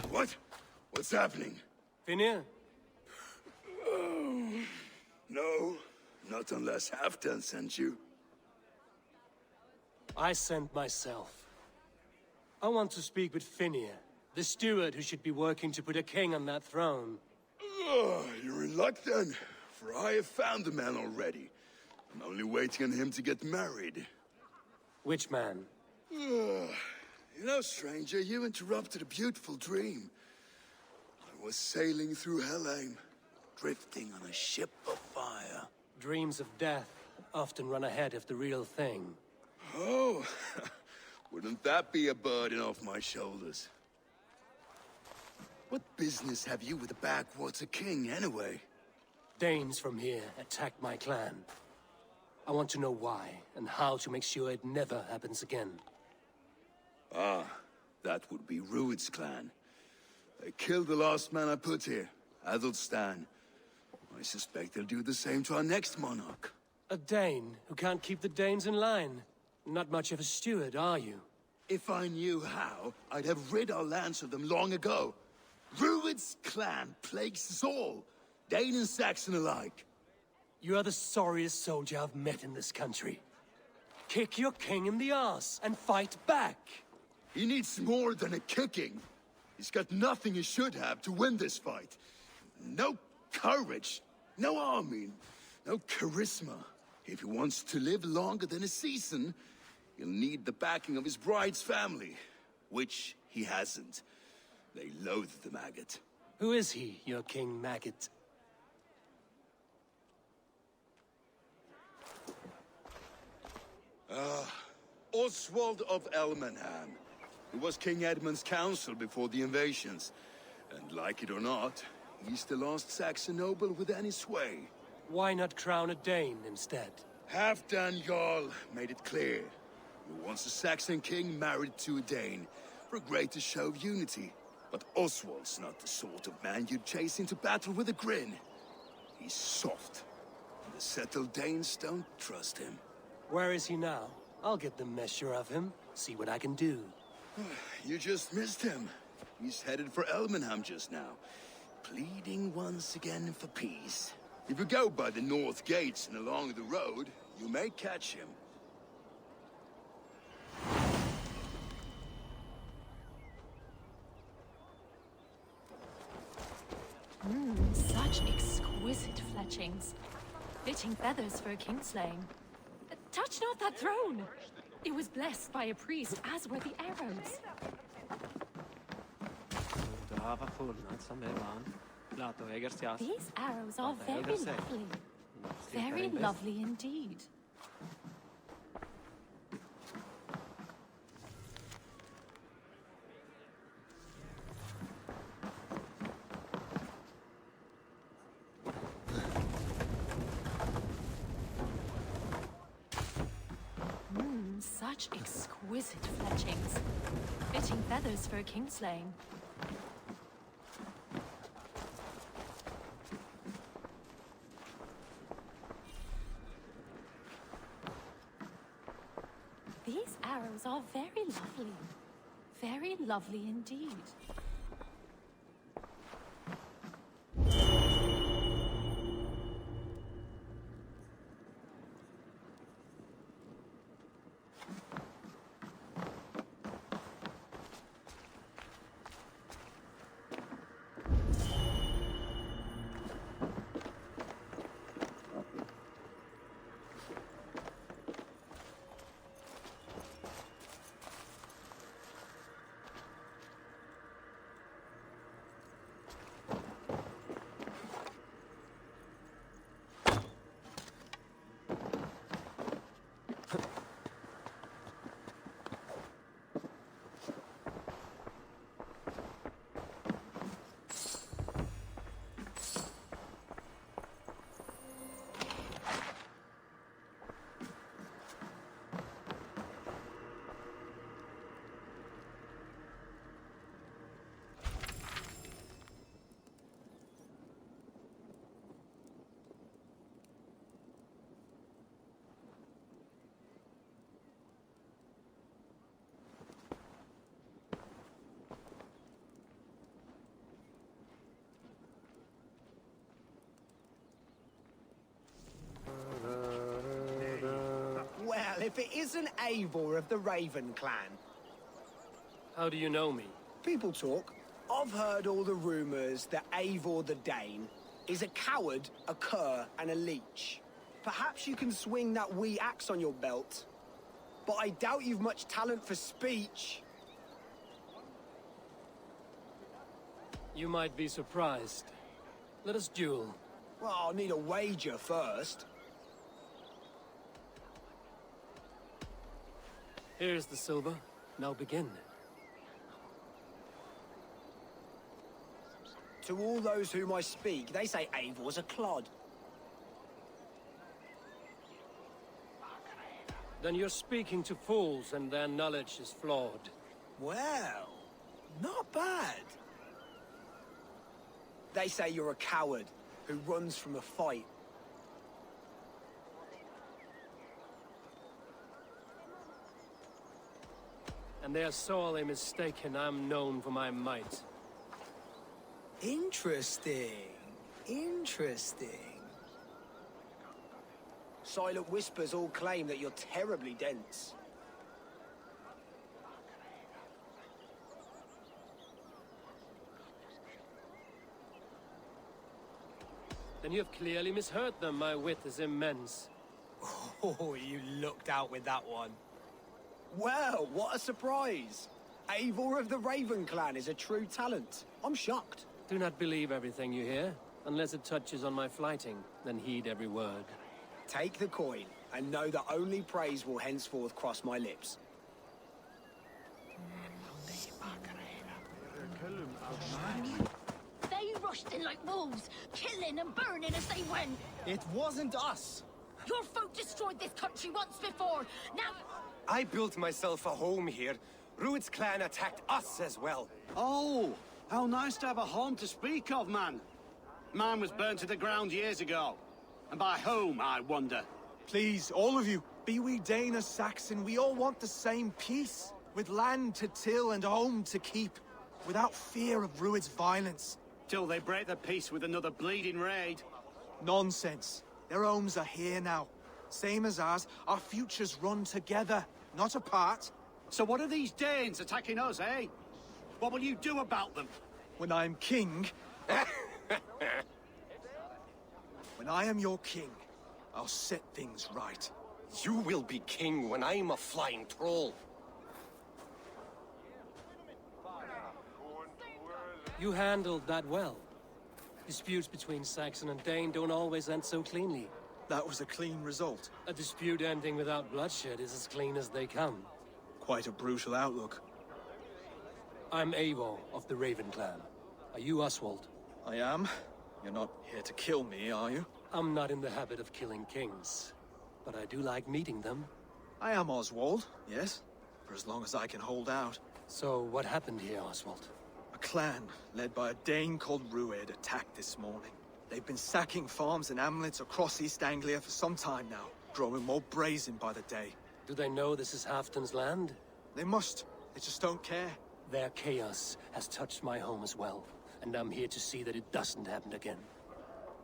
What? What's happening? Finnir? No, not unless Halfdan sent you. I sent myself. I want to speak with Finnir, the steward who should be working to put a king on that throne. You're in luck then, for I have found the man already. I'm only waiting on him to get married. Which man? You know, stranger, you interrupted a beautiful dream. I was sailing through Helheim, drifting on a ship of fire. Dreams of death often run ahead of the real thing. Oh, wouldn't that be a burden off my shoulders? What business have you with the backwater king, anyway? Danes from here attacked my clan. I want to know why, and how to make sure it never happens again. Ah, that would be Rued's clan. They killed the last man I put here, Adelstan. I suspect they'll do the same to our next monarch. A Dane who can't keep the Danes in line. Not much of a steward, are you? If I knew how, I'd have rid our lands of them long ago. Rued's clan plagues us all, Dane and Saxon alike. You are the sorriest soldier I've met in this country. Kick your king in the arse and fight back! He needs more than a kicking. He's got nothing he should have to win this fight. No courage, no army, no charisma. If he wants to live longer than a season, he'll need the backing of his bride's family, which he hasn't. They loathe the maggot. Who is he, your King Maggot? Oswald of Elmenham. He was King Edmund's counsel before the invasions. And like it or not, he's the last Saxon noble with any sway. Why not crown a Dane instead? Halfdan Jarl made it clear. He wants a Saxon king married to a Dane, for a greater show of unity. But Oswald's not the sort of man you'd chase into battle with a grin. He's soft. And the settled Danes don't trust him. Where is he now? I'll get the measure of him, see what I can do. You just missed him. He's headed for Elmenham just now, pleading once again for peace. If you go by the north gates and along the road, you may catch him. Such exquisite fletchings. Fitting feathers for a kingslaying. Touch not that throne! It was blessed by a priest, as were the arrows. These arrows are very lovely. Very lovely indeed. Such exquisite fletchings. Fitting feathers for a kingslaying. These arrows are very lovely. Very lovely indeed. if it isn't Eivor of the Raven clan. How do you know me? People talk. I've heard all the rumors that Eivor the Dane is a coward, a cur, and a leech. Perhaps you can swing that wee axe on your belt, but I doubt you've much talent for speech. You might be surprised. Let us duel. Well, I'll need a wager first. Here's the silver. Now begin. To all those whom I speak, they say Eivor's a clod. Then you're speaking to fools and their knowledge is flawed. Well, not bad. They say you're a coward who runs from a fight. And they're sorely mistaken. I'm known for my might. Interesting. Interesting. Silent whispers all claim that you're terribly dense. Then you've clearly misheard them. My wit is immense. Oh, you lucked out with that one. Well, what a surprise! Eivor of the Raven clan is a true talent. I'm shocked. Do not believe everything you hear. Unless it touches on my flighting, then heed every word. Take the coin, and know that only praise will henceforth cross my lips. They rushed in like wolves, killing and burning as they went. It wasn't us. Your folk destroyed this country once before. Now, I built myself a home here. Rued's clan attacked us as well. Oh, how nice to have a home to speak of, man. Mine was burnt to the ground years ago. And by whom, I wonder? Please, all of you, be we Dane or Saxon, we all want the same peace. With land to till and home to keep. Without fear of Rued's violence. Till they break the peace with another bleeding raid. Nonsense. Their homes are here now. Same as ours, our futures run together, not apart. So what are these Danes attacking us, eh? What will you do about them? When I am king... When I am your king, I'll set things right. You will be king when I'm a flying troll. You handled that well. Disputes between Saxon and Dane don't always end so cleanly. That was a clean result. A dispute ending without bloodshed is as clean as they come. Quite a brutal outlook. I'm Eivor of the Raven clan. Are you Oswald? I am. You're not here to kill me, are you? I'm not in the habit of killing kings, but I do like meeting them. I am Oswald, yes. For as long as I can hold out. So what happened here, Oswald? A clan, led by a Dane called Rued, attacked this morning. They've been sacking farms and hamlets across East Anglia for some time now, growing more brazen by the day. Do they know this is Halfton's land? They must. They just don't care. Their chaos has touched my home as well, and I'm here to see that it doesn't happen again.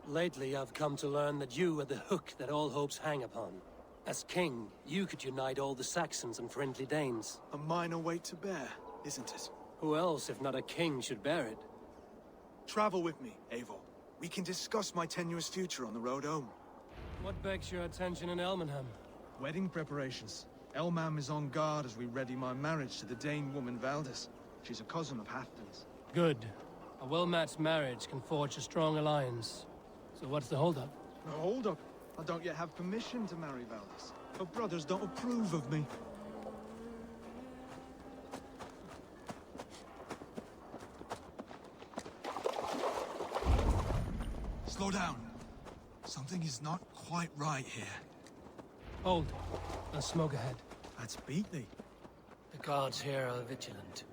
Lately, I've come to learn that you are the hook that all hopes hang upon. As king, you could unite all the Saxons and friendly Danes. A minor weight to bear, isn't it? Who else, if not a king, should bear it? Travel with me, Eivor. We can discuss my tenuous future on the road home. What begs your attention in Elmenham? Wedding preparations. Elmam is on guard as we ready my marriage to the Dane woman Valdis. She's a cousin of Halfton's. Good. A well-matched marriage can forge a strong alliance. So what's the holdup? No, hold up. I don't yet have permission to marry Valdis. Her brothers don't approve of me. Slow down. Something is not quite right here. Hold. There's smoke ahead. That's Beatley. The guards here are vigilant.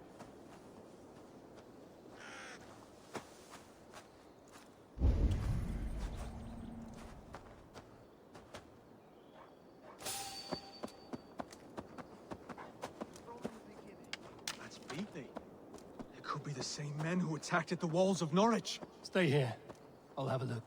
That's Beatley. It could be the same men who attacked at the walls of Norwich. Stay here. I'll have a look.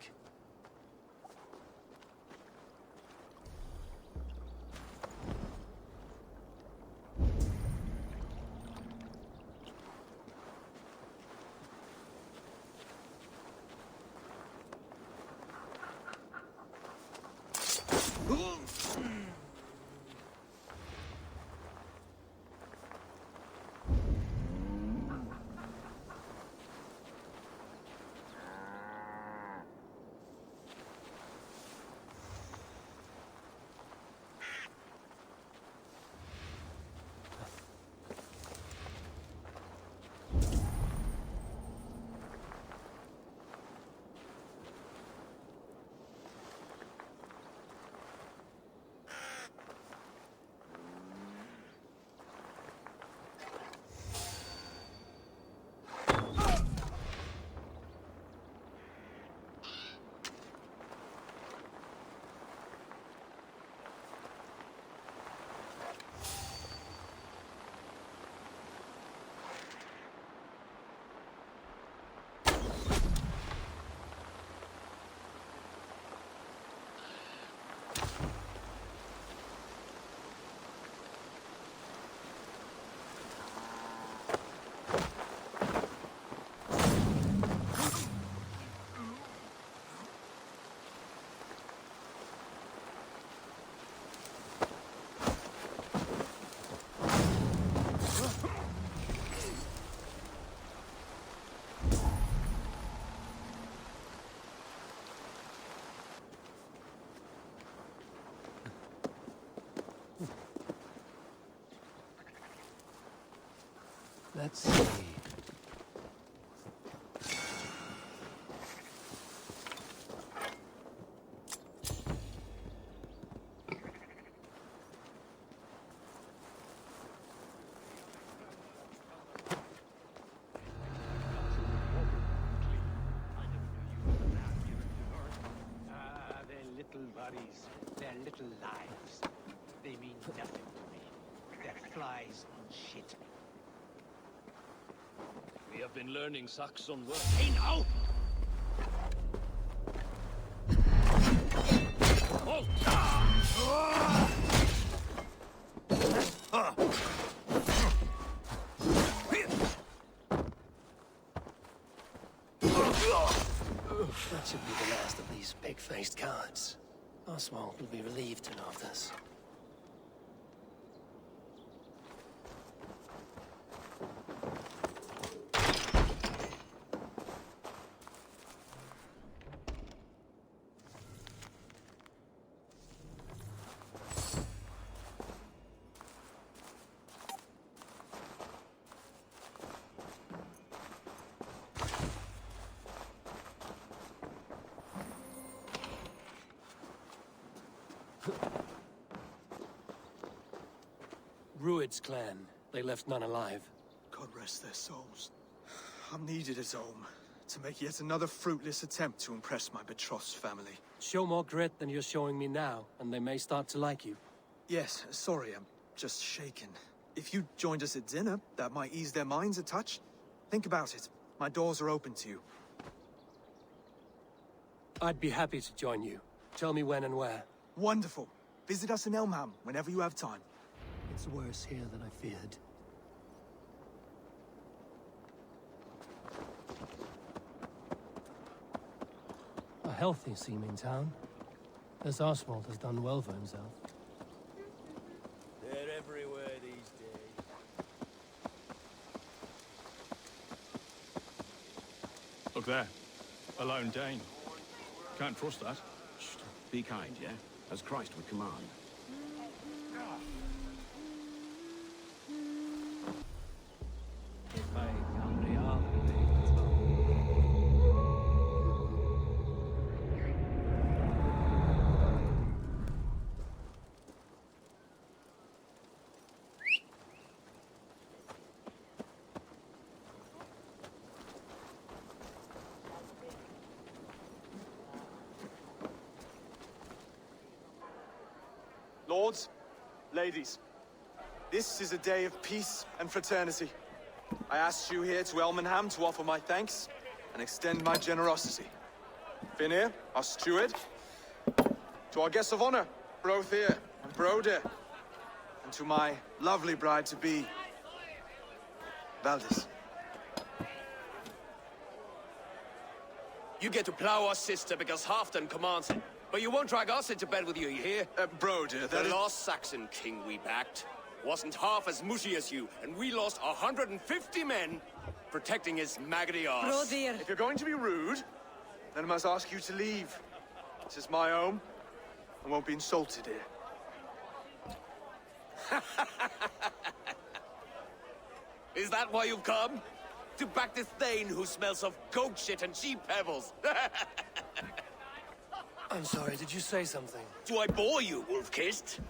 Let's see. Their little bodies, their little lives. They mean nothing to me. They're flies on shit. We have been learning Saxon work. Hey, now! That should be the last of these pig-faced guards. Oswald will be relieved to know of this. Rued's clan. They left none alive. God rest their souls. I'm needed as home to make yet another fruitless attempt to impress my betrothed's family. Show more grit than you're showing me now, and they may start to like you. Yes, sorry, I'm just shaken. If you joined us at dinner, that might ease their minds a touch. Think about it. My doors are open to you. I'd be happy to join you. Tell me when and where. Wonderful. Visit us in Elmham whenever you have time. It's worse here than I feared. A healthy-seeming town. This Oswald has done well for himself. They're everywhere these days. Look there. A lone Dane. Can't trust that. Shh. Be kind, yeah? As Christ would command. Lords, ladies, this is a day of peace and fraternity. I asked you here to Elmenham to offer my thanks and extend my generosity. Finir, our steward, to our guests of honor, Brothir and Broder, and to my lovely bride-to-be, Valdis. You get to plow our sister because Halfdan commands it. But you won't drag us into bed with you, you hear? Broder, The last Saxon king we backed wasn't half as mushy as you, and we lost 150 men protecting his maggoty arse. If you're going to be rude, then I must ask you to leave. This is my home. I won't be insulted here. Is that why you've come? To back this Thane who smells of goat shit and sheep pebbles? I'm sorry, did you say something? Do I bore you, wolf-kissed?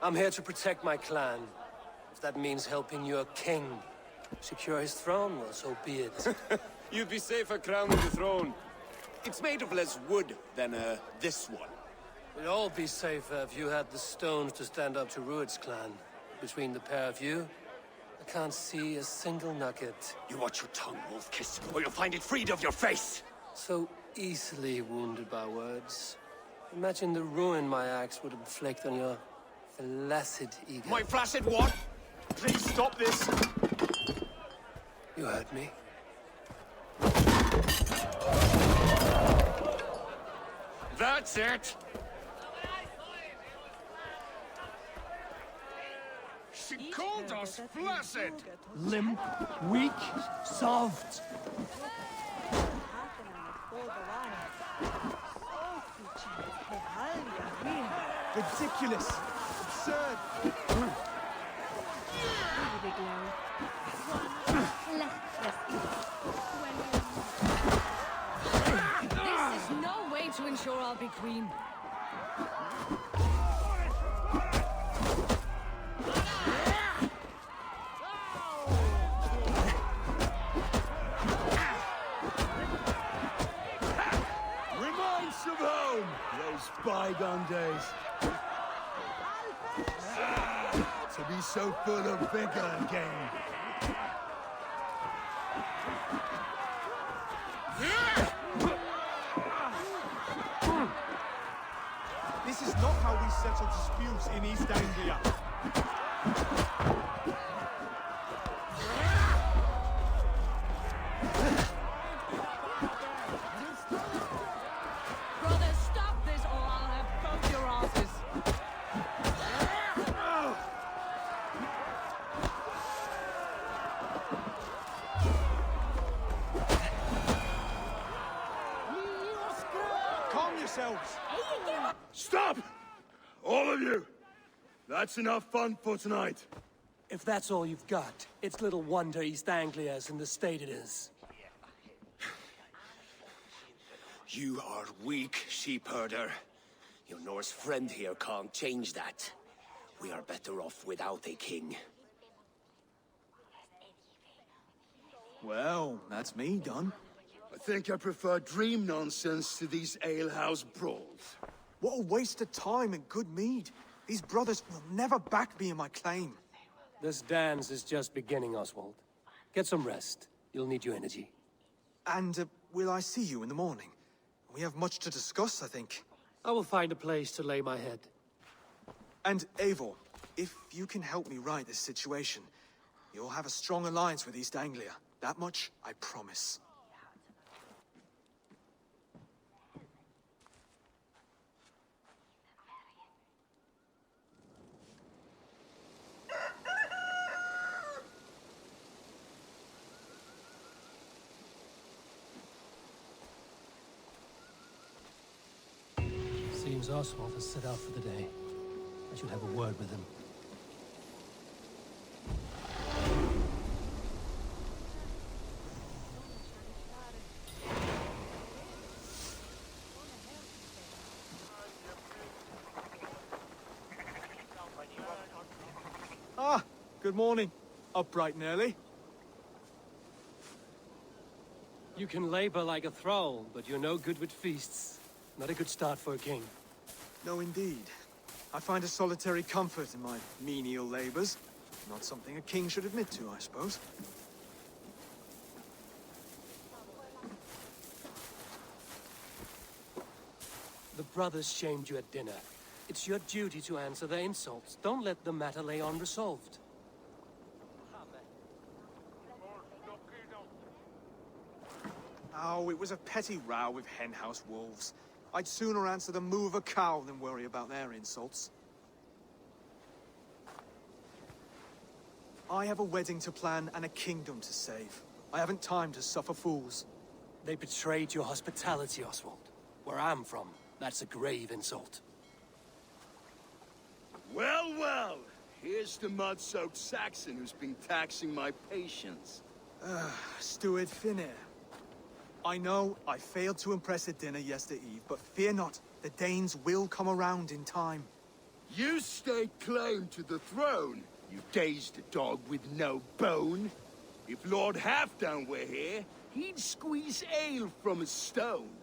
I'm here to protect my clan. If that means helping your king secure his throne, well, so be it. You'd be safer crowning the throne. It's made of less wood than, this one. We'd all be safer if you had the stones to stand up to Rued's clan. Between the pair of you, I can't see a single nugget. You watch your tongue, wolf-kissed, or you'll find it freed of your face! So easily wounded by words. Imagine the ruin my axe would inflict on your flaccid ego. My flaccid what? Please stop this! You heard me. That's it! She called us flaccid! Limp, weak, soft. Ridiculous! Absurd! queen. Reminds of home, those bygone days. To be so full of vigor again. This is not how we settle disputes in East Anglia. Brothers, stop this or I'll have both your asses. Calm yourselves. Stop! All of you! That's enough fun for tonight. If that's all you've got, it's little wonder East Anglia is in the state it is. You are weak, sheep herder. Your Norse friend here can't change that. We are better off without a king. Well, that's me done. I think I prefer dream nonsense to these alehouse brawls. What a waste of time and good mead. These brothers will never back me in my claim. This dance is just beginning, Oswald. Get some rest. You'll need your energy. And will I see you in the morning? We have much to discuss, I think. I will find a place to lay my head. And Eivor, if you can help me right this situation, you'll have a strong alliance with East Anglia. That much, I promise. Seems Oswald has set out for the day. I should have a word with him. Ah, good morning. Up bright and early. You can labor like a thrall, but you're no good with feasts. Not a good start for a king. No, indeed. I find a solitary comfort in my menial labors. Not something a king should admit to, I suppose. The brothers shamed you at dinner. It's your duty to answer their insults. Don't let the matter lay unresolved. Oh, it was a petty row with henhouse wolves. I'd sooner answer the moo of a cow than worry about their insults. I have a wedding to plan and a kingdom to save. I haven't time to suffer fools. They betrayed your hospitality, Oswald. Where I'm from, that's a grave insult. Well, well. Here's the mud-soaked Saxon who's been taxing my patience. Steward Finnair. I know I failed to impress at dinner yesterday eve, but fear not, the Danes will come around in time. You stake claim to the throne, you dazed dog with no bone. If Lord Halfdan were here, he'd squeeze ale from a stone.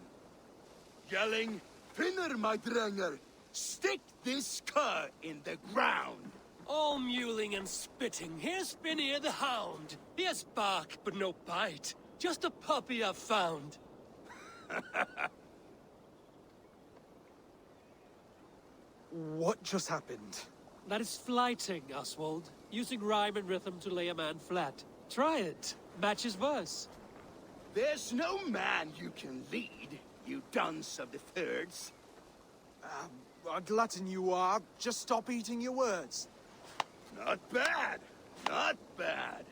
Yelling, Finner, my drenger, stick this cur in the ground. All mewling and spitting, here's Finnear the hound. He has bark, but no bite. Just a puppy I've found. What just happened? That is flighting, Oswald. Using rhyme and rhythm to lay a man flat. Try it. Match his verse. There's no man you can lead, you dunce of the thirds. A glutton you are. Just stop eating your words. Not bad. Not bad.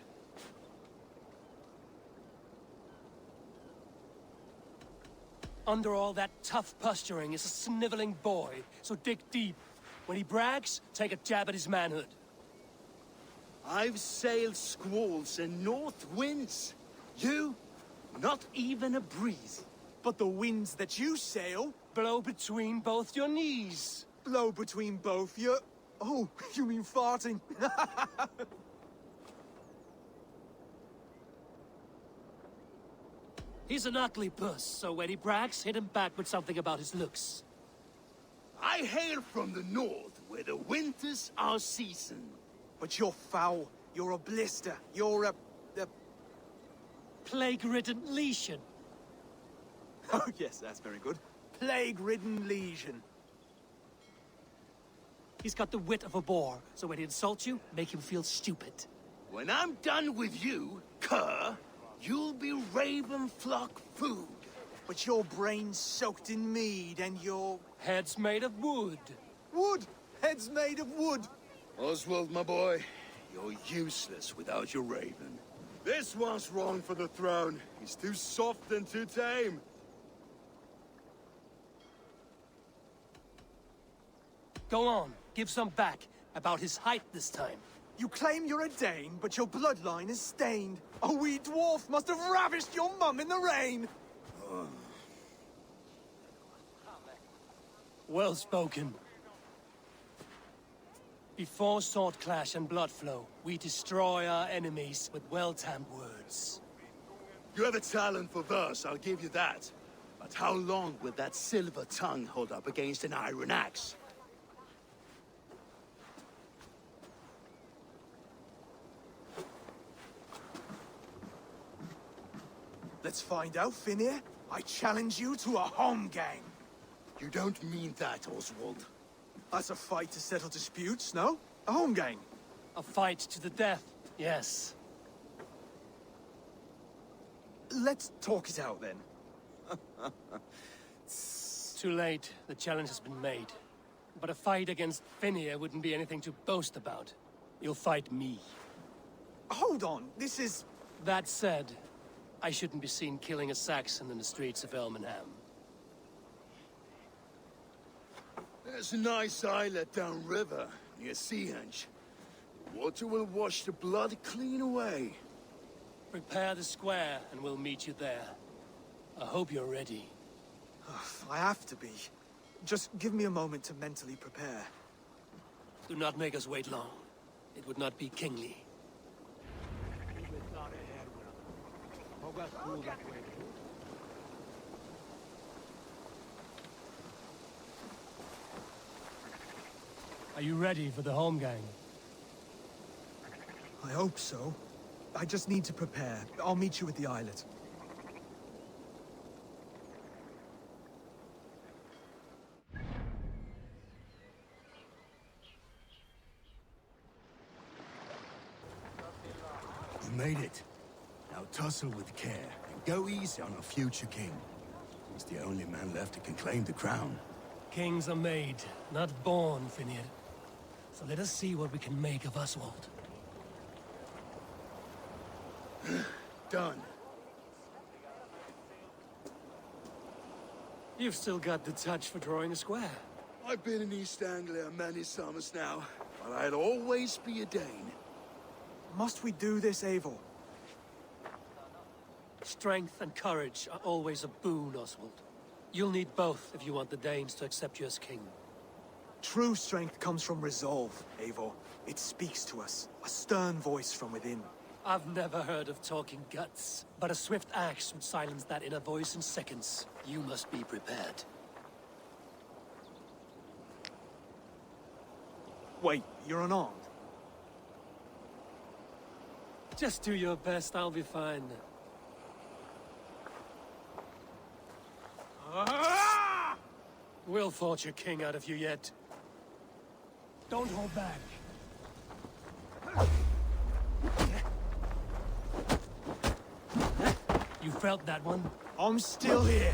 Under all that tough posturing is a sniveling boy, so dig deep. When he brags, take a jab at his manhood. I've sailed squalls and north winds. You, not even a breeze. But the winds that you sail Blow between both your knees. blow between both your... Oh, you mean farting? He's an ugly puss, so when he brags, hit him back with something about his looks. I hail from the north, where the winters are seasoned. But you're foul. You're a blister. You're a... Plague-ridden lesion. Oh, yes, that's very good. Plague-ridden lesion. He's got the wit of a boar, so when he insults you, make him feel stupid. When I'm done with you, cur, you'll be raven flock food. But your brain's soaked in mead and your... Head's made of wood. Wood! Head's made of wood. Oswald, my boy, you're useless without your raven. This one's wrong for the throne. He's too soft and too tame. Go on, give some back. About his height this time. You claim you're a Dane, but your bloodline is stained. A wee dwarf must have ravished your mum in the rain. Well spoken. Before sword clash and blood flow, we destroy our enemies with well-timed words. You have a talent for verse, I'll give you that. But how long will that silver tongue hold up against an iron axe? Let's find out, Finir. I challenge you to a home gang. You don't mean that, Oswald. That's a fight to settle disputes, no? A home gang. A fight to the death, yes. Let's talk it out, then. Too late. The challenge has been made. But a fight against Finir wouldn't be anything to boast about. You'll fight me. Hold on, this is... That said, I shouldn't be seen killing a Saxon in the streets of Elmenham. There's a nice islet downriver, near Seahenge. The water will wash the blood clean away. Prepare the square, and we'll meet you there. I hope you're ready. I have to be. Just give me a moment to mentally prepare. Do not make us wait long. It would not be kingly. Are you ready for the home gang? I hope so. I just need to prepare. I'll meet you at the islet. You made it. Now tussle with care, and go easy on our future king. He's the only man left who can claim the crown. Kings are made, not born, Finir. So let us see what we can make of Oswald. Done. You've still got the touch for drawing a square. I've been in East Anglia many summers now, but I'll always be a Dane. Must we do this, Eivor? Strength and courage are always a boon, Oswald. You'll need both if you want the Danes to accept you as king. True strength comes from resolve, Eivor. It speaks to us, a stern voice from within. I've never heard of talking guts, but a swift axe would silence that inner voice in seconds. You must be prepared. Wait, you're unarmed? Just do your best, I'll be fine. We'll forge a king out of you yet. Don't hold back. You felt that one? I'm still here.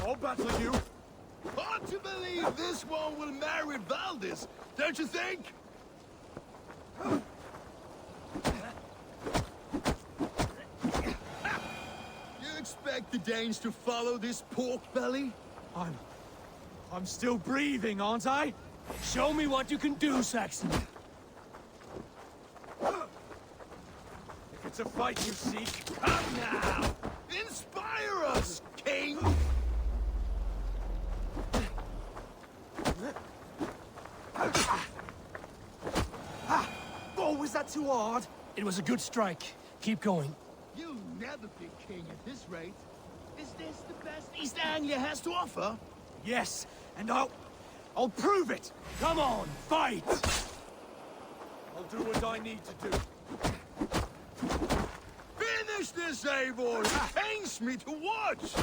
I'll battle you. Hard to believe this one will marry Valdis, don't you think? You expect the Danes to follow this pork belly? I'm still breathing, aren't I? Show me what you can do, Saxon. If it's to fight you seek? Come now! Inspire us, King! Oh, was that too hard? It was a good strike. Keep going. You'll never be king at this rate. Is this the best East Anglia has to offer? Yes, and I'll prove it! Come on, fight! I'll do what I need to do. Finish this, Eivor! It pains me to watch!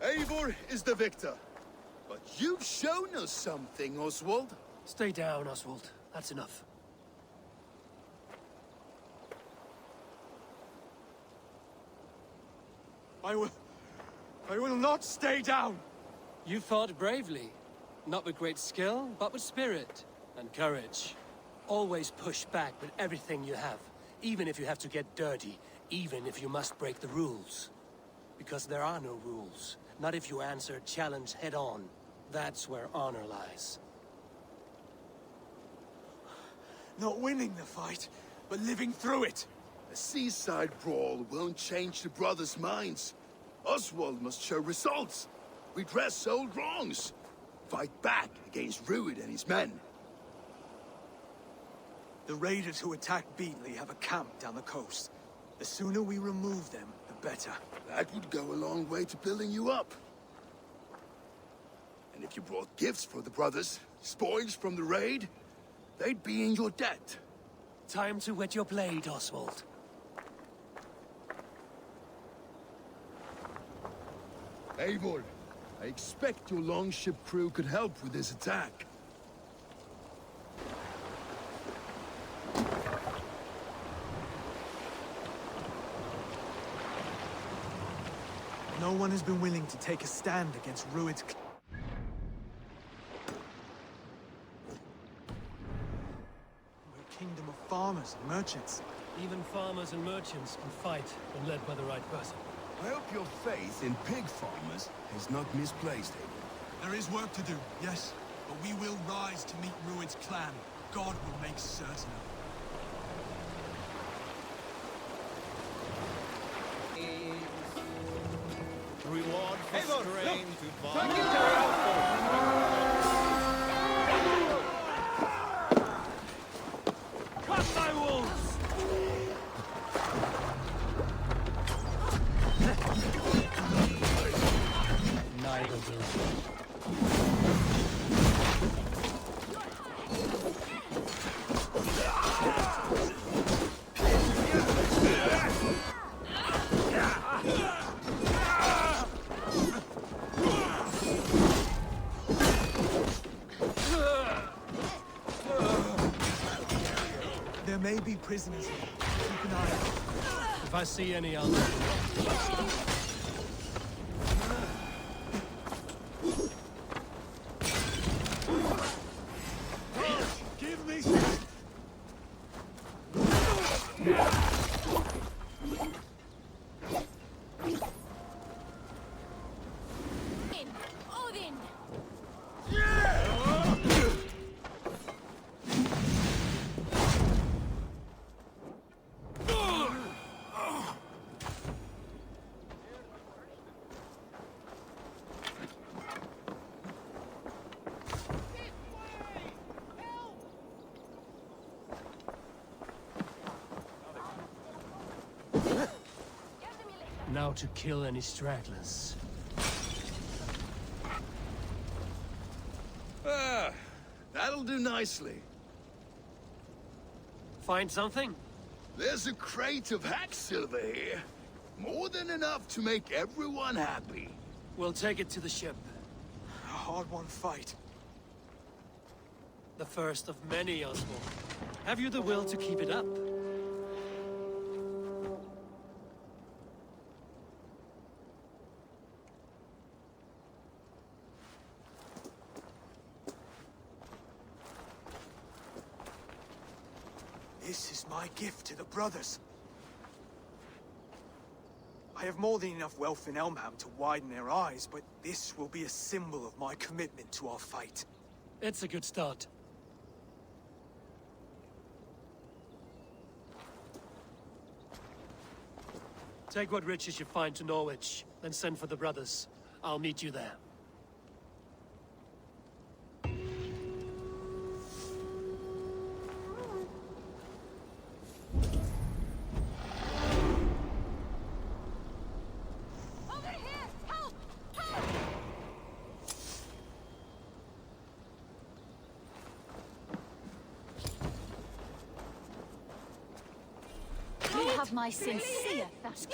Eivor is the victor. But you've shown us something, Oswald. Stay down, Oswald. That's enough. I will not stay down! You fought bravely. Not with great skill, but with spirit and courage. Always push back with everything you have, even if you have to get dirty, even if you must break the rules. Because there are no rules, not if you answer a challenge head-on. That's where honor lies. Not winning the fight, but living through it. A seaside brawl won't change the brothers' minds. Oswald must show results. Redress old wrongs. Fight back against Rued and his men. The raiders who attacked Beatley have a camp down the coast. The sooner we remove them, the better. That would go a long way to building you up. And if you brought gifts for the brothers, spoils from the raid, they'd be in your debt. Time to wet your blade, Oswald. Eivor, I expect your longship crew could help with this attack. No one has been willing to take a stand against Rued's... We're a kingdom of farmers and merchants. Even farmers and merchants can fight when led by the right person. I hope your faith in pig farmers is not misplaced, Eivor. There is work to do, yes, but we will rise to meet Rued's clan. God will make certain of it. Reward for strain to Cut my wolves! Neither will. There may be prisoners here. Keep an eye out. If I see any, I'll let you know. Give me Odin! Now to kill any stragglers. Ah, that'll do nicely. Find something? There's a crate of hack silver here. More than enough to make everyone happy. We'll take it to the ship. a hard-won fight. The first of many, Oswald. Have you the will to keep it up? This is my gift to the brothers. I have more than enough wealth in Elmham to widen their eyes, but this will be a symbol of my commitment to our fight. It's a good start. Take what riches you find to Norwich, then send for the brothers. I'll meet you there. Over here! Help! Help! You have my sincere thanks.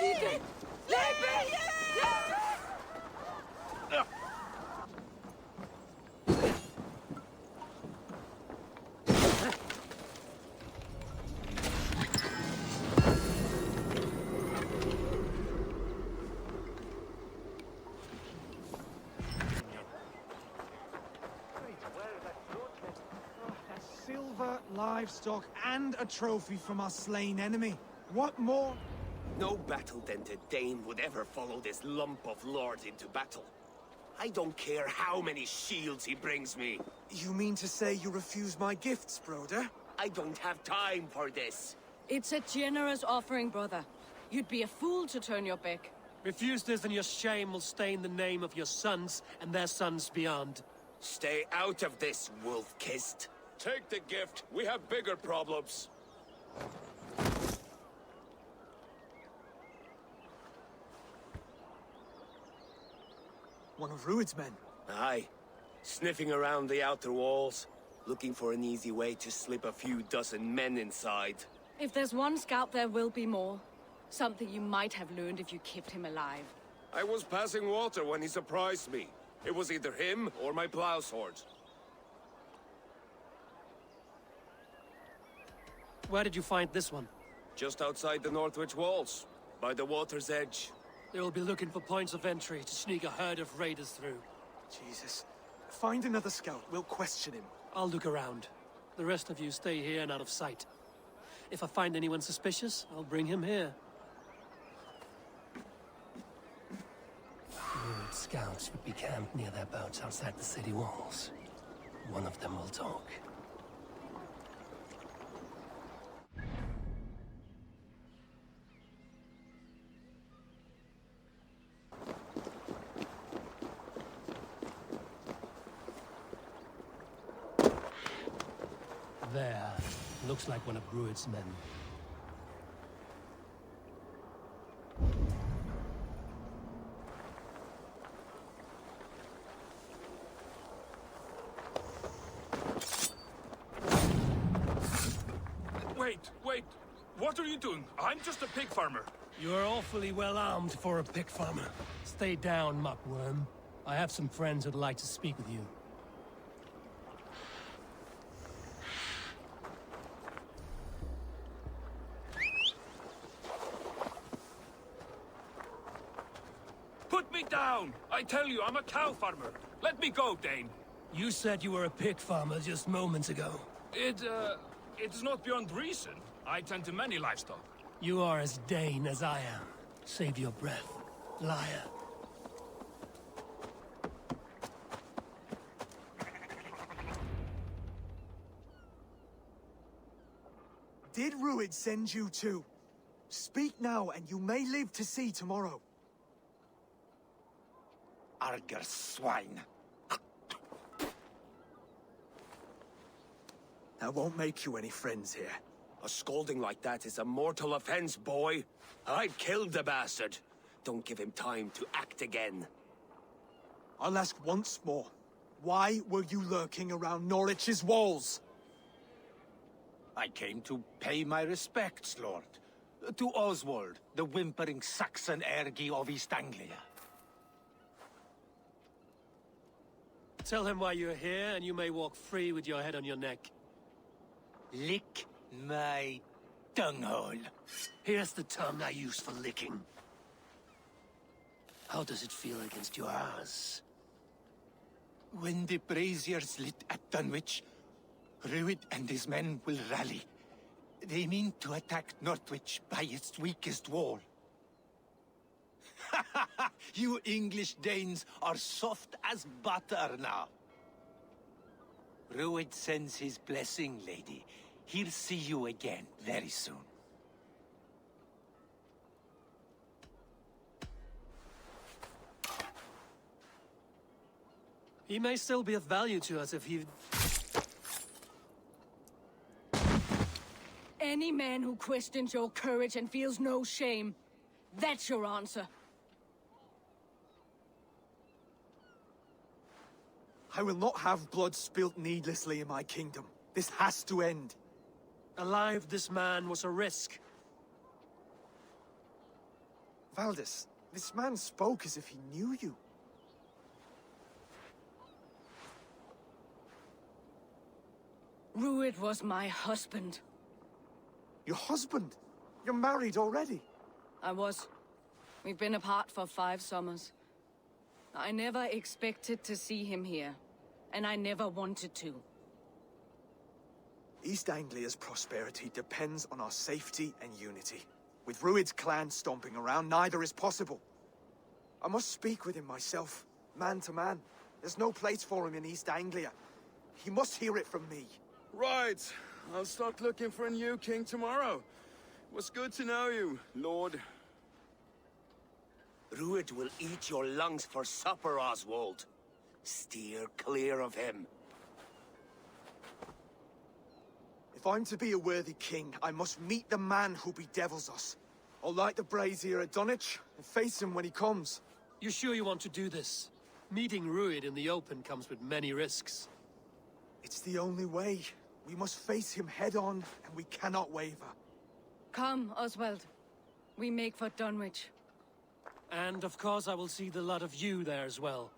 Silver, livestock, and a trophy from our slain enemy. What more? No battle-dented Dane would ever follow this lump of lord into battle. I don't care how many shields he brings me. You mean to say you refuse my gifts, Broder? I don't have time for this. It's a generous offering, brother. You'd be a fool to turn your back. Refuse this and your shame will stain the name of your sons and their sons beyond. Stay out of this, wolf-kissed. Take the gift. We have bigger problems. One of Rued's men. Aye. Sniffing around the outer walls, looking for an easy way to slip a few dozen men inside. If there's one scout, there will be more. Something you might have learned if you kept him alive. I was passing water when he surprised me. It was either him or my plow sword. Where did you find this one? Just outside the Northwich walls, by the water's edge. They will be looking for points of entry to sneak a herd of raiders through. Jesus. Find another scout. We'll question him. I'll look around. The rest of you stay here and out of sight. If I find anyone suspicious, I'll bring him here. Rude scouts would be camped near their boats outside the city walls. One of them will talk. There. Looks like one of Rued's men. Wait. What are you doing? I'm just a pig farmer. You're awfully well armed for a pig farmer. Stay down, muckworm. I have some friends who'd like to speak with you. Put me down! I tell you, I'm a cow farmer. Let me go, Dane. You said you were a pig farmer just moments ago. It is not beyond reason. I tend to many livestock. You are as Dane as I am. Save your breath, liar. Did Rued send you too? Speak now, and you may live to see tomorrow. Arger swine. That won't make you any friends here. A scolding like that is a mortal offense, boy. I'd kill the bastard. Don't give him time to act again. I'll ask once more. Why were you lurking around Norwich's walls? I came to pay my respects, Lord. To Oswald, the whimpering Saxon ergi of East Anglia. Tell him why you're here, and you may walk free with your head on your neck. Lick my dunghole. Here's the tongue I use for licking. How does it feel against your ass? When the braziers lit at Dunwich, Rued and his men will rally. They mean to attack Northwich by its weakest wall. You English Danes are soft as butter now. Rued sends his blessing, lady. He'll see you again very soon. He may still be of value to us if he... Any man who questions your courage and feels no shame, that's your answer. I will not have blood spilt needlessly in my kingdom. This has to end. Alive, this man was a risk. Valdis, this man spoke as if he knew you. Rued was my husband. Your husband? You're married already? I was. We've been apart for 5 summers. I never expected to see him here, and I never wanted to. East Anglia's prosperity depends on our safety and unity. With Rued's clan stomping around, neither is possible. I must speak with him myself, man to man. There's no place for him in East Anglia. He must hear it from me. Right. I'll start looking for a new king tomorrow. It was good to know you, Lord. Rued will eat your lungs for supper, Oswald. Steer clear of him. If I'm to be a worthy king, I must meet the man who bedevils us. I'll light the brazier at Dunwich and face him when he comes. You sure you want to do this? Meeting Rued in the open comes with many risks. It's the only way. We must face him head-on, and we cannot waver. Come, Oswald. We make for Dunwich. And of course I will see the lot of you there as well.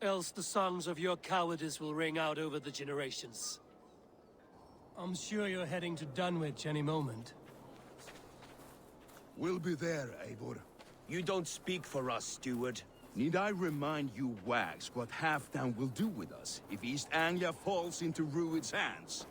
Else the songs of your cowardice will ring out over the generations. I'm sure you're heading to Dunwich any moment. We'll be there, Eivor. You don't speak for us, steward. Need I remind you, Wags, what Halfdan will do with us if East Anglia falls into Rued's hands?